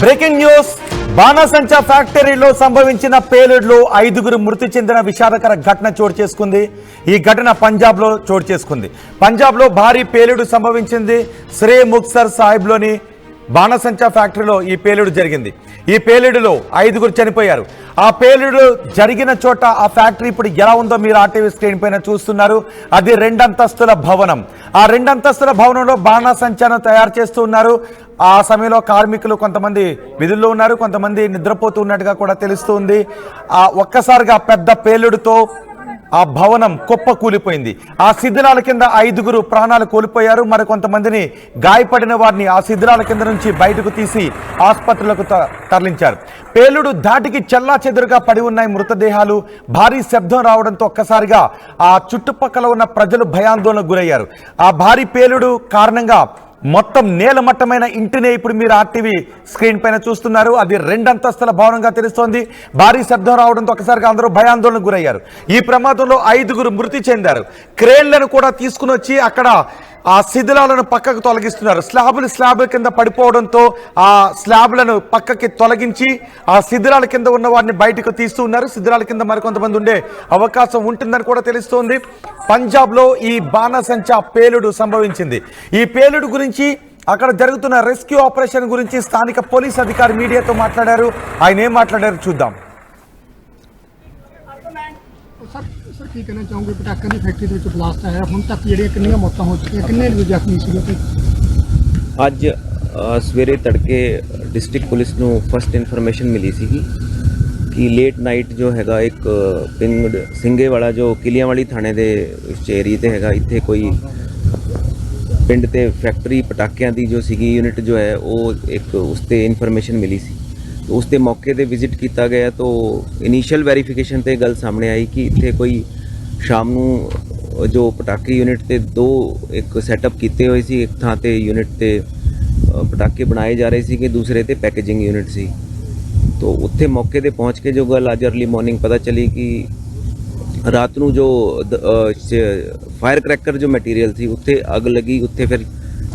Breaking news. బాణాసంచా ఫ్యాక్టరీలో సంభవించిన పేలుడులో 5గురు మృతి చెందిన విషాదకర ఘటన చోటు చేసుకుంది. ఈ ఘటన పంజాబ్లో చోటు చేసుకుంది. పంజాబ్లో భారీ పేలుడు సంభవించింది. శ్రీ ముక్తసర్ సాహిబ్లోని బాణాసంచా ఫ్యాక్టరీలో ఈ పేలుడు జరిగింది. ఈ పేలుడులో 5గురు చనిపోయారు. ఆ పేలుడు జరిగిన చోట ఆ ఫ్యాక్టరీ ఇప్పుడు ఎలా ఉందో మీరు ఆర్టీవీ స్క్రీన్ పైన చూస్తున్నారు. అది 2 అంతస్తుల భవనం. ఆ 2 అంతస్తుల భవనంలో బాణాసంచాను తయారు చేస్తూ ఉన్నారు. ఆ సమయంలో కార్మికులు కొంతమంది విధుల్లో ఉన్నారు, కొంతమంది నిద్రపోతూ ఉన్నట్టుగా కూడా తెలుస్తుంది. ఒక్కసారిగా పెద్ద పేలుడుతో ఆ భవనం కుప్ప కూలిపోయింది. ఆ శిథిలాల కింద 5గురు ప్రాణాలు కోల్పోయారు. మరికొంతమందిని గాయపడిన వారిని ఆ శిథిలాల కింద నుంచి బయటకు తీసి ఆసుపత్రులకు తరలించారు. పేలుడు ధాటికి చెల్లాచెదురుగా పడి ఉన్నాయి మృతదేహాలు. భారీ శబ్దం రావడంతో ఒక్కసారిగా ఆ చుట్టుపక్కల ఉన్న ప్రజలు భయాందోళనకు గురయ్యారు. ఆ భారీ పేలుడు కారణంగా మొత్తం నేలమట్టమైన ఇంటినే ఇప్పుడు మీరు ఆర్టీవీ స్క్రీన్ పైన చూస్తున్నారు. అది 2 అంతస్తుల భవనంగా తెలుస్తోంది. భారీ శబ్దం రావడంతో ఒకసారిగా అందరూ భయాందోళనకు గురయ్యారు. ఈ ప్రమాదంలో 5గురు మృతి చెందారు. క్రేన్లను కూడా తీసుకుని వచ్చి అక్కడ ఆ శిథిలాలను పక్కకు తొలగిస్తున్నారు. స్లాబుల కింద పడిపోవడంతో ఆ స్లాబ్లను పక్కకి తొలగించి ఆ శిథిలాల కింద ఉన్న వారిని బయటకు తీస్తూ ఉన్నారు. శిథిలాల కింద మరికొంతమంది ఉండే అవకాశం ఉంటుందని కూడా తెలుస్తోంది. పంజాబ్లో ఈ బాణాసంచా పేలుడు సంభవించింది. ఈ పేలుడు గురించి, అక్కడ జరుగుతున్న రెస్క్యూ ఆపరేషన్ గురించి స్థానిక పోలీస్ అధికారి మీడియాతో మాట్లాడారు. ఆయన ఏం మాట్లాడారు చూద్దాం. सर की कहना चाहूँगी पटाखा की फैक्ट्री के ब्लास्ट आया ਹੁਣ ਤੱਕ ਜਿਹੜੀਆਂ ਕਿੰਨੀਆਂ ਮੌਤਾਂ ਹੋ ਚੁੱਕੀਆਂ, ਕਿੰਨੇ ਲੋਕ ਜ਼ਖਮੀ ਸੀਗੇ? ਅੱਜ ਸਵੇਰੇ ਤੜਕੇ ਡਿਸਟ੍ਰਿਕਟ ਪੁਲਿਸ ਨੂੰ ਫਸਟ ਇਨਫੋਰਮੇਸ਼ਨ ਮਿਲੀ ਸੀਗੀ ਕਿ ਲੇਟ ਨਾਈਟ ਜੋ ਹੈਗਾ ਇੱਕ ਪਿੰਡ ਸਿੰਘੇ ਵਾਲਾ ਜੋ ਕਿਲਿਆਂਵਾਲੀ ਥਾਣੇ ਦੇ ਇਸ ਏਰੀਏ ਤੇ ਹੈਗਾ, ਇੱਥੇ ਕੋਈ ਪਿੰਡ ਤੇ ਫੈਕਟਰੀ ਪਟਾਕਿਆਂ ਦੀ ਜੋ ਸੀਗੀ ਯੂਨਿਟ ਜੋ ਹੈ ਉਹ ਇੱਕ ਉਸ ਤੇ ਇਨਫੋਰਮੇਸ਼ਨ ਮਿਲੀ ਸੀ। तो उसके मौके पर विजिट किया गया तो इनीशियल वेरीफिकेशन ते गल सामने आई कि इत्थे कोई शाम नूं जो पटाके यूनिट ते 2 एक सैटअप किए हुए सी, एक थां ते यूनिट ते पटाके बनाए जा रहे सी कि दूसरे ते पैकेजिंग यूनिट सी। तो उत्थे मौके ते पहुँच के जो गल अज अर्ली मॉर्निंग पता चली कि रात नूं जो फायर क्रैकर जो मटीरियल सी उत्थे अग लगी, उत्थे फिर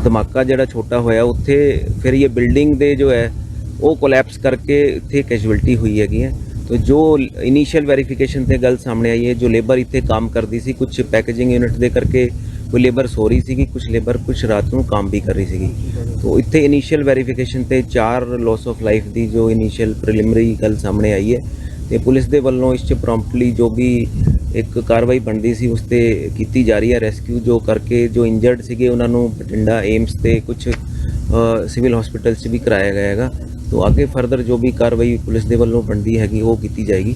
धमाका जिहड़ा छोटा होया, उत्थे फिर ये बिल्डिंग दे जो है वो कोलैप्स करके इतने कैजुअलिटी हुई हैगी है। तो जो इनीशियल वेरीफिकेशन ते गल सामने आई है, जो लेबर इतने काम करती सी, कुछ पैकेजिंग यूनिट दे करके कोई लेबर सो रही सी, कुछ लेबर कुछ रात को काम भी कर रही सी। तो इतने इनीशियल वेरीफिकेशन ते 4 लॉस ऑफ लाइफ दी जो इनीशियल प्रिलिमिनरी गल सामने आई है। तो पुलिस दे वल्लों इस प्रॉम्प्टली जो भी एक कार्रवाई बनती सी उस ते कीती जा रही है। रेस्क्यू जो करके जो इंजर्ड सीगे उन्हां नूं बठिंडा एम्स ते कुछ सिविल हॉस्पिटल च भी कराया गया हैगा। तो आगे फर्दर जो भी कार्रवाई पुलिस दे वल्लों बनती हैगी वो की जाएगी।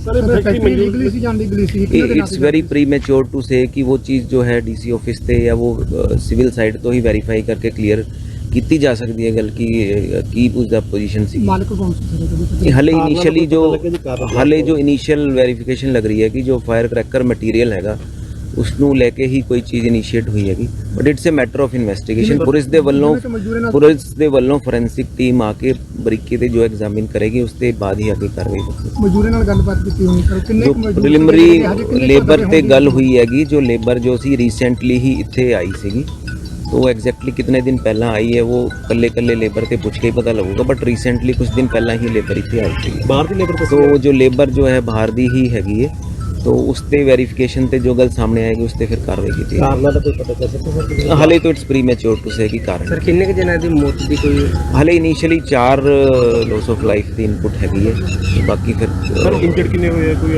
इट्स वेरी प्रीमेच्योर टू से कि वो चीज़ जो है डीसी ऑफिस से या वो सिविल साइड तो ही वेरीफाई करके क्लियर की जा सकती है गल की उसका पोजीशन सी। हाले जो इनिशियल वेरीफिकेशन लग रही है कि जो फायर क्रैकर मटीरियल हैगा उसनू लेके ही कोई चीज़ इनिशिएट हुई हैगी, but it's a matter of investigation. Police दे वल्लों फोरेंसिक टीम आके बरीकी ते जो एग्जामिन करेगी उसके बाद ही आगे कार्रवाई। जो प्रिलिमिनरी लेबर ते गल हुई हैगी, जो लेबर जो सी रिसेंटली ही इत्थे आई सीगी, तो एग्जैक्टली कितने दिन पहला आई है वो कल्ले लेबर ते पूछ के ही पता लगेगा, बट रिसेंटली कुछ दिन पहला ही लेबर इत्थे आई थी बाहर दी लेबर। तो जो लेबर जो है बाहर दी ही हैगी है, तो उसते वेरीफिकेशन ते जो गल सामने आएगी उसते फिर कार्रवाई की जाएगी। हाले तो इट्स प्रीमेच्योर टू से कि कारण सर किन्ने के जना दी मौत दी कोई हाले इनिशियली 4 लॉस ऑफ लाइफ दी इनपुट हैगी है। बाकी फिर सर इंजर्ड किन्ने हुए कोई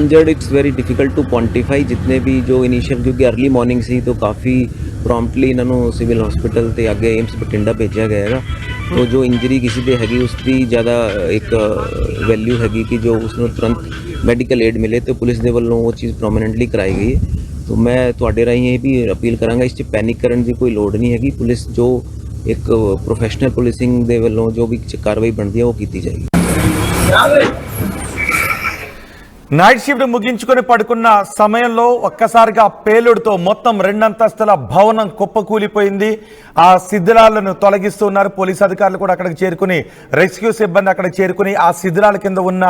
injured it's very difficult to quantify. जितने भी जो इनिशियल क्योंकि अर्ली मॉर्निंग सी तो काफ़ी प्रॉम्प्टली इन्हों सिविल हॉस्पिटल ते आगे एम्स बठिंडा भेजा गया है। तो जो इंजरी किसी दे हैगी उसकी ज़्यादा एक वैल्यू हैगी कि जो उसनों तुरंत मैडिकल एड मिले, तो पुलिस दे वल्लों वो चीज़ प्रोमिनेंटली कराई गई है। तो मैं तुहाडे राहीं ये भी अपील करांगा इस पैनिक करने की कोई लोड़ नहीं हैगी। पुलिस जो एक प्रोफेशनल पुलिसिंग दे वल्लों जो भी कार्रवाई बनती है वो की जाएगी। నైట్ షిఫ్ట్ ముగించుకొని పడుకున్న సమయంలో ఒక్కసారిగా పేలుడుతో మొత్తం 2 అంతస్తుల భవనం కుప్పకూలిపోయింది. ఆ శిథిలాలను తొలగిస్తున్నారు. పోలీసు అధికారులు కూడా అక్కడికి చేరుకుని, రెస్క్యూ సిబ్బంది అక్కడికి చేరుకుని ఆ శిథిలాల కింద ఉన్న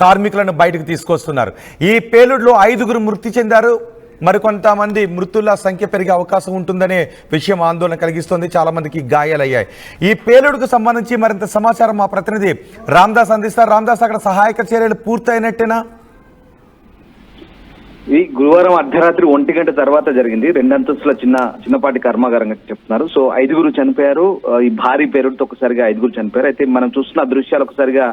కార్మికులను బయటకు తీసుకొస్తున్నారు. ఈ పేలుడులో 5గురు మృతి చెందారు. మరికొంతమంది మృతుల సంఖ్య పెరిగే అవకాశం ఉంటుందనే విషయం ఆందోళన కలిగిస్తోంది. చాలా మందికి గాయాలయ్యాయి. ఈ పేలుడుకు సంబంధించి మరింత సమాచారం మా ప్రతినిధి రామ్దాస్ అందిస్తారు. రామ్దాస్, అక్కడ సహాయక చర్యలు పూర్తయినట్టేనా? ఈ గురువారం అర్ధరాత్రి 1 గంట తర్వాత జరిగింది. 2 అంతస్తుల చిన్నపాటి కర్మాగారంగా చెప్తున్నారు. సో 5 చనిపోయారు. ఈ భారీ పేరుతో ఒకసారిగా 5 చనిపోయారు. అయితే మనం చూస్తున్న దృశ్యాలు ఒకసారిగా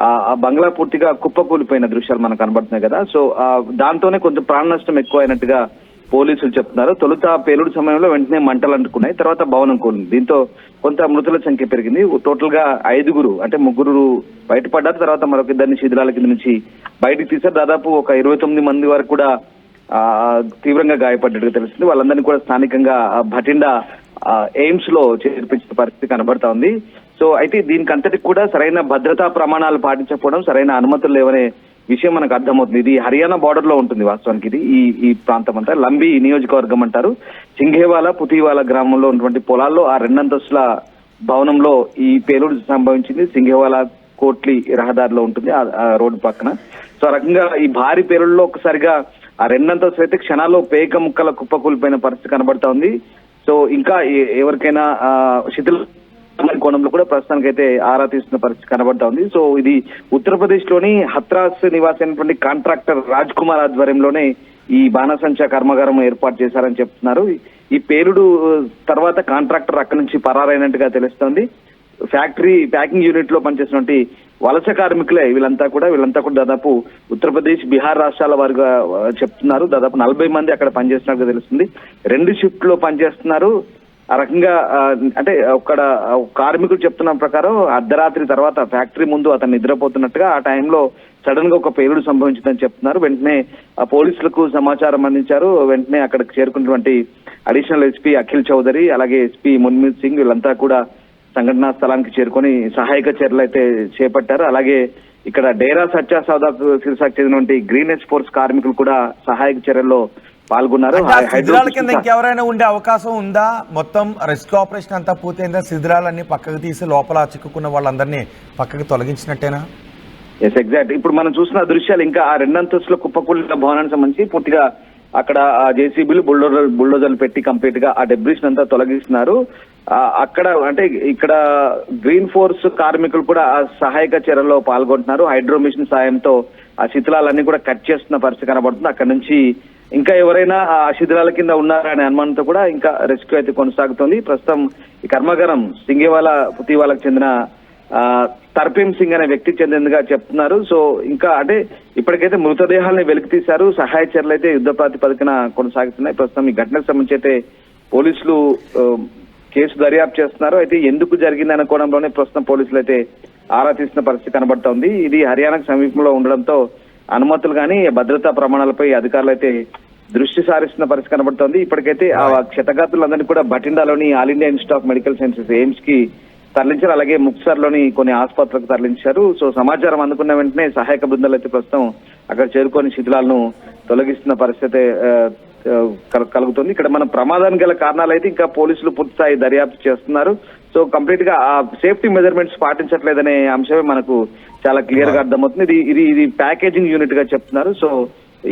ఆ బంగ్లా పూర్తిగా కుప్పకూలిపోయిన దృశ్యాలు మనకు కనబడుతున్నాయి కదా. సో దాంతోనే కొంచెం ప్రాణ నష్టం ఎక్కువ అయినట్టుగా పోలీసులు చెప్తున్నారు. తొలుత పేలుడు సమయంలో వెంటనే మంటలు అంటుకున్నాయి. తర్వాత భవనం కూలింది. దీంతో కొంత మృతుల సంఖ్య పెరిగింది. టోటల్ గా 5 అంటే 3 బయటపడ్డారు. తర్వాత మరొక 2 శిథిలాల కింద నుంచి బయటకు తీశారు. దాదాపు ఒక 29 మంది వరకు కూడా తీవ్రంగా గాయపడ్డట్టుగా తెలుస్తుంది. వాళ్ళందరినీ కూడా స్థానికంగా భటిండా ఎయిమ్స్ లో చేర్పించిన పరిస్థితి కనబడతా ఉంది. సో అయితే దీనికి అంతటికి కూడా సరైన భద్రతా ప్రమాణాలు పాటించకపోవడం, సరైన అనుమతులు లేవనే విషయం మనకు అర్థమవుతుంది. ఇది హర్యానా బార్డర్ లో ఉంటుంది వాస్తవానికి. ఇది ఈ ప్రాంతం అంతా లంబి నియోజకవర్గం అంటారు. సింఘేవాలా పుతివాలా గ్రామంలో ఉన్నటువంటి పొలాల్లో ఆ 2 అంతస్తుల భవనంలో ఈ పేలుడు సంభవించింది. సింఘేవాలా కోట్లి రహదారిలో ఉంటుంది ఆ రోడ్డు పక్కన. సో ఆ రకంగా ఈ భారీ పేలుడులో ఒకసారిగా ఆ 2 అంతస్తులు అయితే క్షణాల్లో పేక ముక్కల కుప్పకూలిపోయిన పరిస్థితి కనబడతా ఉంది. సో ఇంకా ఎవరికైనా శిథిల కోణంలో కూడా ప్రస్తుతానికైతే ఆరా తీస్తున్న పరిస్థితి కనబడతా ఉంది. సో ఇది ఉత్తరప్రదేశ్ లోని హత్రాస్ నివాసి అయినటువంటి కాంట్రాక్టర్ రాజ్ కుమార్ ఆధ్వర్యంలోనే ఈ బాణసంచా కర్మాగారం ఏర్పాటు చేశారని చెప్తున్నారు. ఈ పేలుడు తర్వాత కాంట్రాక్టర్ అక్కడి నుంచి పరారైనట్టుగా తెలుస్తోంది. ఫ్యాక్టరీ ప్యాకింగ్ యూనిట్ లో పనిచేసినటువంటి వలస కార్మికులే వీళ్ళంతా కూడా దాదాపు ఉత్తరప్రదేశ్, బీహార్ రాష్ట్రాల వారుగా చెప్తున్నారు. దాదాపు 40 మంది అక్కడ పనిచేస్తున్నట్టుగా తెలుస్తుంది. 2 షిఫ్ట్ లో పనిచేస్తున్నారు. ఆ రకంగా అంటే అక్కడ కార్మికులు చెప్తున్న ప్రకారం అర్ధరాత్రి తర్వాత ఫ్యాక్టరీ ముందు అతను నిద్రపోతున్నట్టుగా ఆ టైంలో సడన్ గా ఒక పేలుడు సంభవించిందని చెప్తున్నారు. వెంటనే పోలీసులకు సమాచారం అందించారు. వెంటనే అక్కడికి చేరుకున్నటువంటి అడిషనల్ ఎస్పీ అఖిల్ చౌదరి, అలాగే ఎస్పీ మున్మీత్ సింగ్ వీళ్ళంతా కూడా సంఘటనా స్థలానికి చేరుకొని సహాయక చర్యలు అయితే చేపట్టారు. అలాగే ఇక్కడ డేరా సచ్చా సౌదా సిరిసాకు చెందినటువంటి గ్రీన్ ఫోర్స్ కార్మికులు కూడా సహాయక చర్యల్లో పాల్గొన్నారు. శిథిలాల కింద ఇంకెవరైనా ఉండే అవకాశం ఉందా? మొత్తం రెస్క్యూ ఆపరేషన్ అంతా పూర్తయిందా? శిథిలాలన్నీ పక్కకు తీసి లోపల చిక్కుకున్న వాళ్ళందరినీ పక్కకు తొలగించినట్టేనా? Yes, exact. ఇప్పుడు మనం చూసిన దృశ్యాలు ఇంకా ఆ 2 అంతస్తుల కుప్పకూలిన భవనానికి సంబంధించి పూర్తిగా అక్కడ జేసీబీలు బుల్డోజర్లు పెట్టి కంప్లీట్ గా ఆ డెబ్రిస్ అంతా తొలగిస్తున్నారు. అక్కడ అంటే ఇక్కడ గ్రీన్ ఫోర్స్ కార్మికులు కూడా ఆ సహాయక చర్యల్లో పాల్గొంటున్నారు. హైడ్రో మిషన్ సాయంతో ఆ శిథిలాలన్నీ కూడా కట్ చేస్తున్న పరిస్థితి కనబడుతుంది. అక్కడ నుంచి ఇంకా ఎవరైనా ఆ శిథిలాల కింద ఉన్నారా అనే అనుమానంతో కూడా ఇంకా రెస్క్యూ అయితే కొనసాగుతోంది. ప్రస్తుతం ఈ కర్మాగారం సింఘేవాలా పుతివాలకు చెందిన తర్పేం సింగ్ అనే వ్యక్తికి చెందినదిగా చెప్తున్నారు. సో ఇంకా అంటే ఇప్పటికైతే మృతదేహాలని వెలికి తీశారు. సహాయ చర్యలు అయితే యుద్ధ ప్రాతిపదికన కొనసాగుతున్నాయి. ప్రస్తుతం ఈ ఘటనకు సంబంధించి అయితే పోలీసులు కేసు దర్యాప్తు చేస్తున్నారు. అయితే ఎందుకు జరిగింది అనే కోణంలోనే ప్రస్తుతం పోలీసులు అయితే ఆరా తీస్తున్న పరిస్థితి కనబడతా ఉంది. ఇది హర్యానాకు సమీపంలో ఉండడంతో అనుమతులు కానీ భద్రతా ప్రమాణాలపై అధికారులు అయితే దృష్టి సారిస్తున్న పరిస్థితి కనబడుతోంది. ఇప్పటికైతే ఆ క్షతగాత్రులందరినీ కూడా బఠిండాలోని All India Institute of Medical Sciences AIIMS కి తరలించారు. అలాగే ముక్సర్ లోని కొన్ని ఆసుపత్రులకు తరలించారు. సో సమాచారం అందుకున్న వెంటనే సహాయక బృందాలు అయితే ప్రస్తుతం అక్కడ చేరుకొని శిథిలాలను తొలగిస్తున్న పరిస్థితి కలుగుతుంది. ఇక్కడ మన ప్రమాదానికి గల కారణాలు అయితే ఇంకా పోలీసులు పూర్తిస్థాయి దర్యాప్తు చేస్తున్నారు. సో కంప్లీట్ గా ఆ సేఫ్టీ మెజర్మెంట్స్ పాటించట్లేదనే అంశమే మనకు చాలా క్లియర్ గా అర్థమవుతుంది. ఇది ప్యాకేజింగ్ యూనిట్ గా చెప్తున్నారు. సో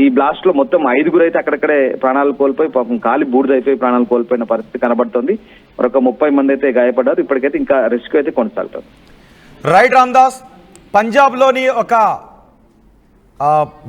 ఈ బ్లాస్ట్ లో మొత్తం 5 అయితే అక్కడక్కడే ప్రాణాలు కోల్పోయి పాపం కాలి బూడిదైపోయి ప్రాణాలు కోల్పోయిన పరిస్థితి కనబడుతోంది. మరొక 30 మంది అయితే గాయపడ్డారు. ఇప్పటికైతే ఇంకా రెస్క్యూ అయితే కొనసాగుతుంది. రైట్ రామ్దాస్, పంజాబ్ లోని ఒక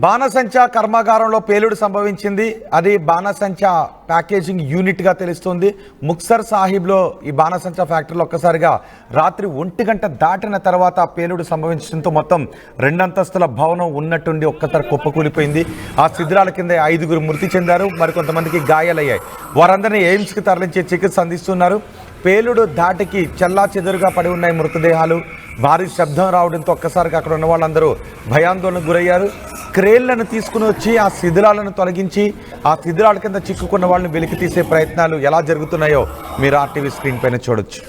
బాణసంచా కర్మాగారంలో పేలుడు సంభవించింది. అది బాణసంచా ప్యాకేజింగ్ యూనిట్ గా తెలుస్తుంది. ముక్సర్ సాహిబ్లో ఈ బాణసంచా ఫ్యాక్టరీలో ఒక్కసారిగా రాత్రి 1 గంట దాటిన తర్వాత పేలుడు సంభవించడంతో మొత్తం 2 అంతస్తుల భవనం ఉన్నట్టుండి ఒక్కసారి కుప్పకూలిపోయింది. ఆ శిథిలాల కింద 5 మృతి చెందారు. మరికొంతమందికి గాయాలయ్యాయి. వారందరినీ ఎయిమ్స్ కి తరలించి చికిత్స అందిస్తున్నారు. పేలుడు ధాటికి చెల్లా చెదురుగా పడి ఉన్నాయి మృతదేహాలు. భారీ శబ్దం రావడంతో ఒక్కసారిగా అక్కడ ఉన్న వాళ్ళందరూ భయాందోళనకు గురయ్యారు. క్రేన్లను తీసుకుని వచ్చి ఆ శిథిలాలను తొలగించి ఆ శిథిలాల కింద చిక్కుకున్న వాళ్ళని వెలికి తీసే ప్రయత్నాలు ఎలా జరుగుతున్నాయో మీరు RTV స్క్రీన్ పైన చూడొచ్చు.